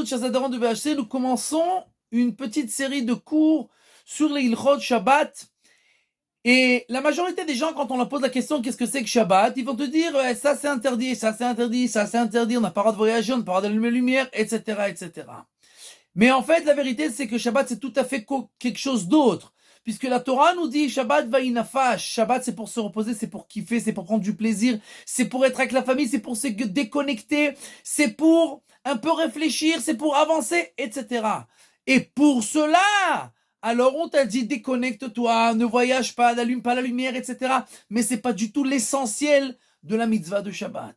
écoute, chers adhérents de VHC, nous commençons une petite série de cours sur les Ilchot Shabbat. Et la majorité des gens, quand on leur pose la question qu'est-ce que c'est que Shabbat, ils vont te dire ça c'est interdit, ça c'est interdit, ça c'est interdit, on n'a pas le droit de voyager, on n'a pas le droit d'allumer la lumière, etc., etc. Mais en fait, la vérité, c'est que Shabbat, c'est tout à fait quelque chose d'autre. Puisque la Torah nous dit Shabbat va'inafash. Shabbat, c'est pour se reposer, c'est pour kiffer, c'est pour prendre du plaisir, c'est pour être avec la famille, c'est pour se déconnecter, c'est pour un peu réfléchir, c'est pour avancer, etc. Et pour cela, alors on t'a dit déconnecte-toi, ne voyage pas, n'allume pas la lumière, etc. Mais c'est pas du tout l'essentiel de la mitzvah de Shabbat.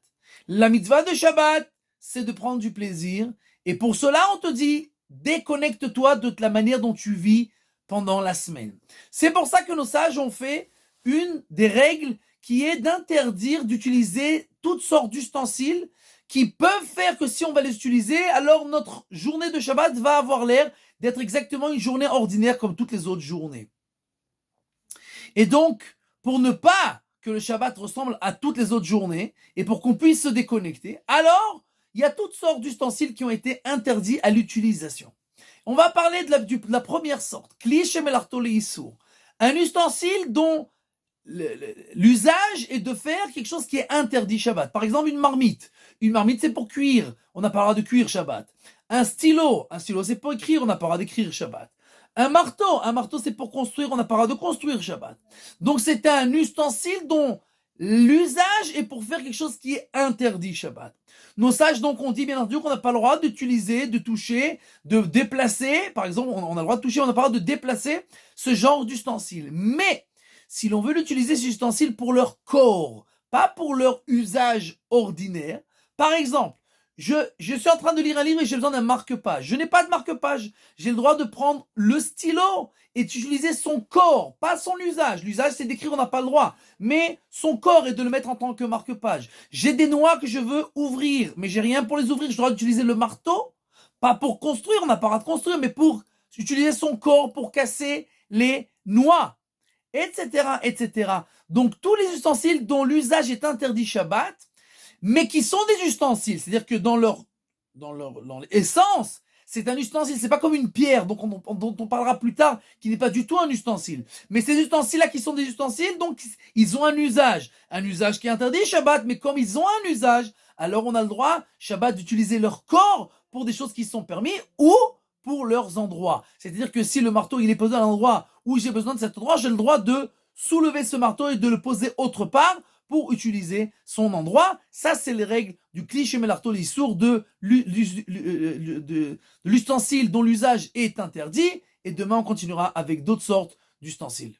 La mitzvah de Shabbat, c'est de prendre du plaisir. Et pour cela, on te dit déconnecte-toi de la manière dont tu vis pendant la semaine. C'est pour ça que nos sages ont fait une des règles qui est d'interdire d'utiliser toutes sortes d'ustensiles qui peuvent faire que si on va les utiliser, alors notre journée de Shabbat va avoir l'air d'être exactement une journée ordinaire comme toutes les autres journées. Et donc, pour ne pas que le Shabbat ressemble à toutes les autres journées et pour qu'on puisse se déconnecter, alors il y a toutes sortes d'ustensiles qui ont été interdits à l'utilisation. On va parler de la première sorte, Kli shemelarto leisur, un ustensile dont l'usage est de faire quelque chose qui est interdit Shabbat. Par exemple, une marmite. Une marmite, c'est pour cuire. On n'a pas le droit de cuire Shabbat. Un stylo, c'est pour écrire. On n'a pas le droit d'écrire Shabbat. Un marteau, c'est pour construire. On n'a pas le droit de construire Shabbat. Donc, c'est un ustensile dont l'usage est pour faire quelque chose qui est interdit Shabbat. Nos sages, donc, ont dit, bien entendu, qu'on n'a pas le droit d'utiliser, de toucher, de déplacer. Par exemple, on a le droit de toucher, on n'a pas le droit de déplacer ce genre d'ustensile. Mais, si l'on veut l'utiliser, ces ustensiles pour leur corps, pas pour leur usage ordinaire. Par exemple, je suis en train de lire un livre et j'ai besoin d'un marque-page. Je n'ai pas de marque-page. J'ai le droit de prendre le stylo et d'utiliser son corps, pas son usage. L'usage, c'est d'écrire, on n'a pas le droit. Mais son corps est de le mettre en tant que marque-page. J'ai des noix que je veux ouvrir, mais j'ai rien pour les ouvrir. J'ai le droit d'utiliser le marteau, pas pour construire, on n'a pas le droit de construire, mais pour utiliser son corps pour casser les noix. Etc., etc. Donc, tous les ustensiles dont l'usage est interdit Shabbat, mais qui sont des ustensiles, c'est-à-dire que dans leur essence, c'est un ustensile, c'est pas comme une pierre, dont on parlera plus tard, qui n'est pas du tout un ustensile. Mais ces ustensiles-là qui sont des ustensiles, donc, ils ont un usage qui est interdit Shabbat, mais comme ils ont un usage, alors on a le droit, Shabbat, d'utiliser leur corps pour des choses qui sont permises, ou pour leurs endroits. C'est-à-dire que si le marteau il est posé à un endroit où j'ai besoin de cet endroit, j'ai le droit de soulever ce marteau et de le poser autre part pour utiliser son endroit. Ça, c'est les règles du Kli shemelarto leisur de l'ustensile dont l'usage est interdit. Et demain, on continuera avec d'autres sortes d'ustensiles.